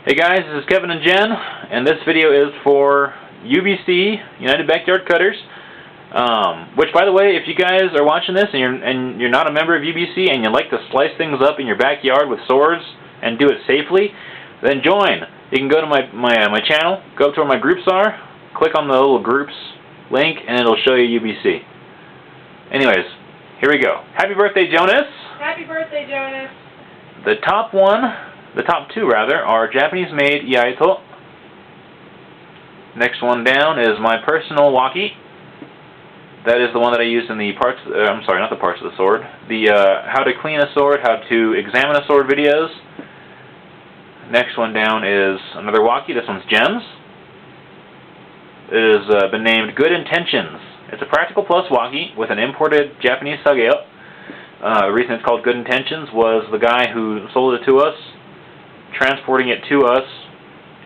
Hey guys, this is Kevin and Jen, and this video is for UBC, United Backyard Cutters. Which, by the way, if you guys are watching this and you're not a member of UBC and you like to slice things up in your backyard with swords and do it safely, then join. You can go to my channel, go up to where my groups are, click on the little groups link, and it'll show you UBC. Anyways, here we go. Happy birthday, Jonis! Happy birthday, Jonas! The top two rather, are Japanese-made Iaito. Next one down is my personal waki. That is the one that I use in the parts, I'm sorry, not the parts of the sword. The how to clean a sword, how to examine a sword videos. Next one down is another waki. This one's Gems. It has been named Good Intentions. It's a Practical Plus waki with an imported Japanese sageo. The reason it's called Good Intentions was the guy who sold it to us, transporting it to us,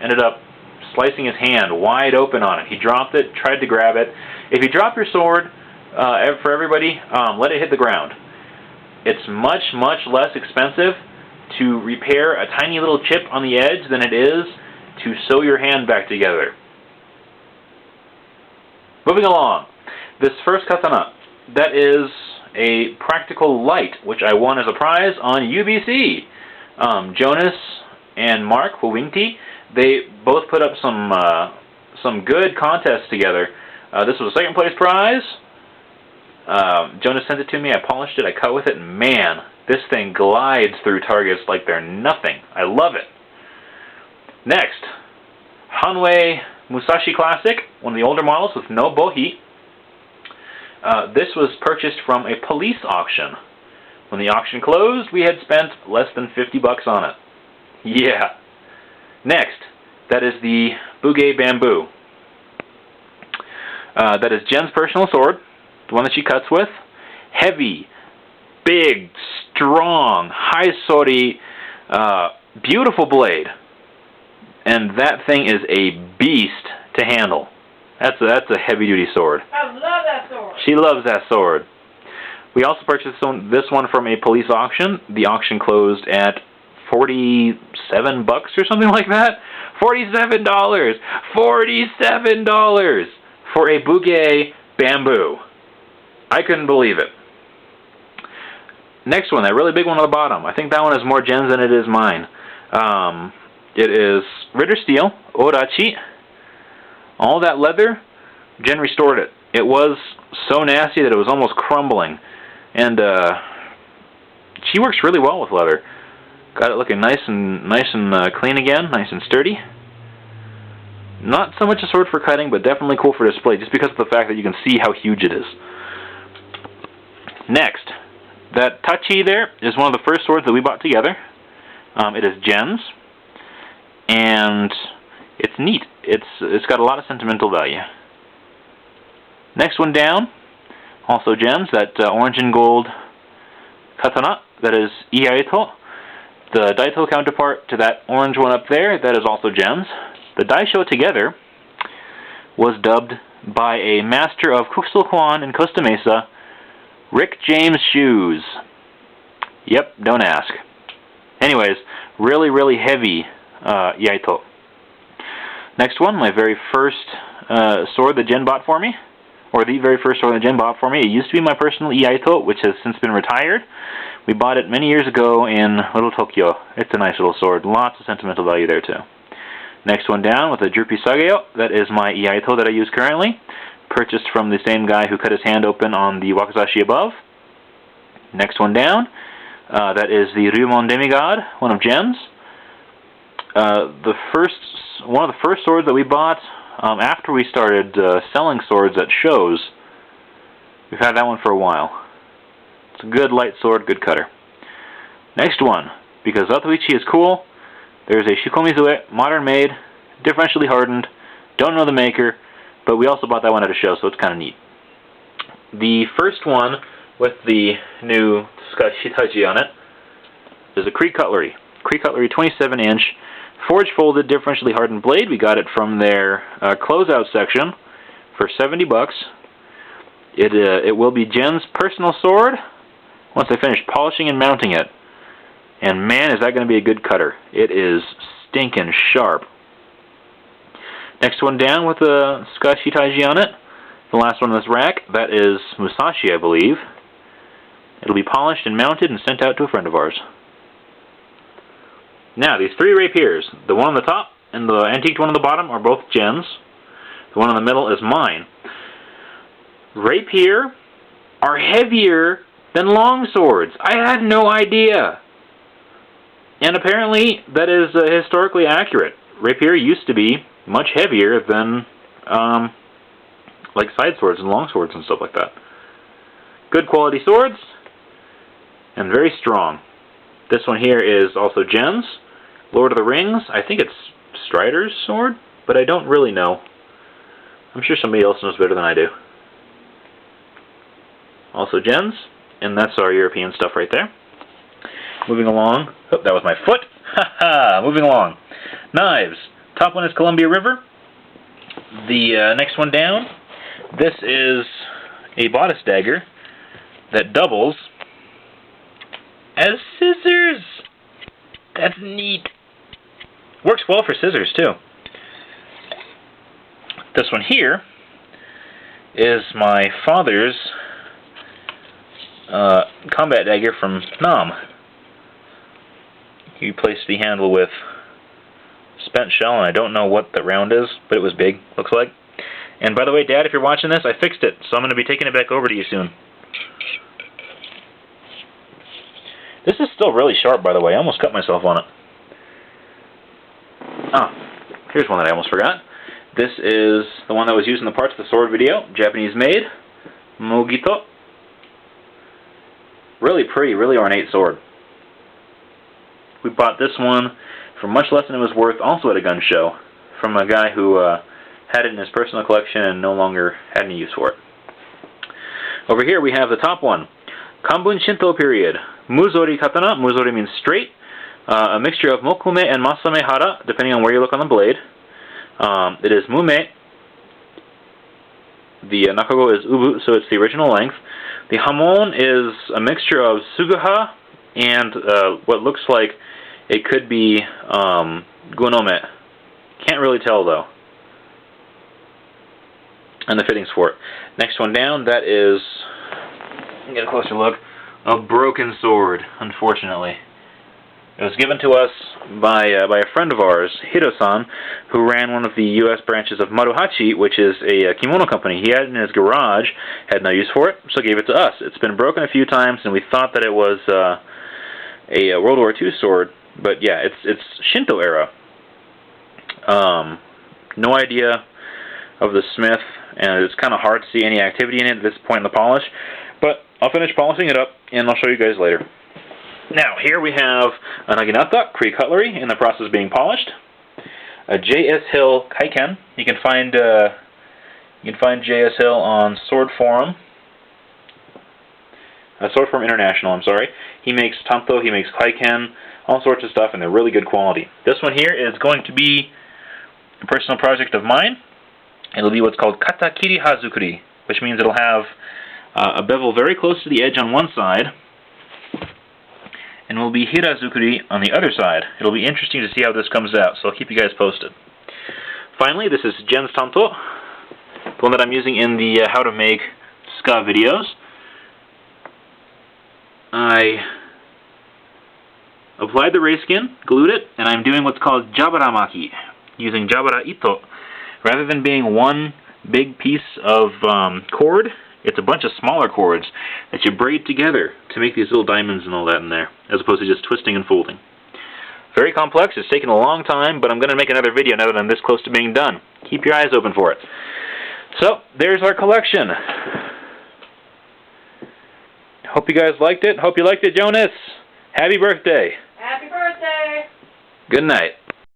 ended up slicing his hand wide open on it. He dropped it, tried to grab it. If you drop your sword, for everybody, let it hit the ground. It's much, much less expensive to repair a tiny little chip on the edge than it is to sew your hand back together. Moving along, this first katana, that is a practical light, which I won as a prize on UBC. Jonis and Mark Wawinti, they both put up some good contests together. This was a second place prize. Jonas sent it to me, I polished it, I cut with it, and man, this thing glides through targets like they're nothing. I love it. Next, Hanwei Musashi Classic, one of the older models with no bohi. This was purchased from a police auction. When the auction closed, we had spent less than 50 bucks on it. Yeah. Next, that is the Bugei Bamboo. That is Jen's personal sword, the one that she cuts with. Heavy, big, strong, high sori, beautiful blade. And that thing is a beast to handle. That's a heavy-duty sword. I love that sword. She loves that sword. We also purchased this one from a police auction. The auction closed at 47 bucks or something like that. $47! $47 for a Bugei Bamboo. I couldn't believe it. Next one, that really big one on the bottom. I think that one is more Jen's than it is mine. It is Ritter Steel, Odachi. All that leather, Jen restored it. It was so nasty that it was almost crumbling. And she works really well with leather. Got it looking nice and clean again, nice and sturdy. Not so much a sword for cutting, but definitely cool for display, just because of the fact that you can see how huge it is. Next, that Tachi there is one of the first swords that we bought together. It is Jen's, and it's neat. It's got a lot of sentimental value. Next one down, also Gems, that orange and gold katana, that is Iaito. The Daito counterpart to that orange one up there, that is also Gems. The Daisho together was dubbed by a master of Kuxilhuan in Costa Mesa, Rick James Shoes. Yep, don't ask. Anyways, really, really heavy Iaito. Next one, my very first sword that Jen bought for me, or the very first sword that Jen bought for me. It used to be my personal Iaito, which has since been retired. We bought it many years ago in Little Tokyo. It's a nice little sword. Lots of sentimental value there, too. Next one down with a Droopy Sageo. That is my Iaito that I use currently. Purchased from the same guy who cut his hand open on the Wakizashi above. Next one down. That is the Ryumon Demigod, one of Jen's. One of the first swords that we bought after we started selling swords at shows. We've had that one for a while. It's a good light sword, good cutter. Next one, because Zatoichi is cool, there's a Shikomizue, modern made, differentially hardened, don't know the maker, but we also bought that one at a show, so it's kind of neat. The first one with the new Shitaji on it is a Creek Cutlery. Creek Cutlery 27-inch, forge folded, differentially hardened blade. We got it from their closeout section for 70 bucks. It will be Jen's personal sword once I finish polishing and mounting it. And man, is that going to be a good cutter. It is stinking sharp. Next one down with a Scotch Hitachi on it. The last one in this rack, that is Musashi, I believe. It'll be polished and mounted and sent out to a friend of ours. Now, these three rapiers, the one on the top and the antiqued one on the bottom, are both Jen's. The one in the middle is mine. Rapier are heavier than long swords. I had no idea. And apparently, that is historically accurate. Rapier used to be much heavier than, like side swords and long swords and stuff like that. Good quality swords, and very strong. This one here is also Jen's. Lord of the Rings, I think it's Strider's sword, but I don't really know. I'm sure somebody else knows better than I do. Also Jen's, and that's our European stuff right there. Moving along. Oh, that was my foot. Haha, moving along. Knives. Top one is Columbia River. The next one down, this is a bodice dagger that doubles as scissors. That's neat. Works well for scissors, too. This one here is my father's combat dagger from Nam. He replaced the handle with spent shell, and I don't know what the round is, but it was big, looks like. And by the way, Dad, if you're watching this, I fixed it, so I'm going to be taking it back over to you soon. This is still really sharp, by the way. I almost cut myself on it. Ah, here's one that I almost forgot. This is the one that was used in the Parts of the Sword video, Japanese made, Mogito. Really pretty, really ornate sword. We bought this one for much less than it was worth, also at a gun show, from a guy who had it in his personal collection and no longer had any use for it. Over here we have the top one, Kanbun Shinto period, Muzori Katana. Muzori means straight, a mixture of Mokume and Masame Hara, depending on where you look on the blade. It is Mume. The Nakago is Ubu, so it's the original length. The Hamon is a mixture of Suguha and what looks like it could be Gunome. Can't really tell, though. And the fittings for it. Next one down, that is, get a closer look, a broken sword, unfortunately. It was given to us by a friend of ours, Hiro-san, who ran one of the U.S. branches of Maruhachi, which is a kimono company. He had it in his garage, had no use for it, so gave it to us. It's been broken a few times, and we thought that it was a World War II sword, but yeah, it's Shinto era. No idea of the smith, and it's kind of hard to see any activity in it at this point in the polish, but I'll finish polishing it up, and I'll show you guys later. Now, here we have a Naginata Cree cutlery in the process of being polished. A J.S. Hill Kaiken. You can find J.S. Hill on Sword Forum. Sword Forum International, I'm sorry. He makes Tanto, he makes Kaiken, all sorts of stuff, and they're really good quality. This one here is going to be a personal project of mine. It'll be what's called Katakiri Hazukuri, which means it'll have a bevel very close to the edge on one side, and will be Hirazukuri on the other side. It'll be interesting to see how this comes out, so I'll keep you guys posted. Finally, this is Gen's Tanto, the one that I'm using in the how to make ska videos. I applied the rayskin, glued it, and I'm doing what's called Jabara Maki, using Jabara Ito. Rather than being one big piece of cord, it's a bunch of smaller cords that you braid together to make these little diamonds and all that in there, as opposed to just twisting and folding. Very complex. It's taken a long time, but I'm going to make another video now that I'm this close to being done. Keep your eyes open for it. So, there's our collection. Hope you guys liked it. Hope you liked it, Jonas. Happy birthday. Happy birthday. Good night.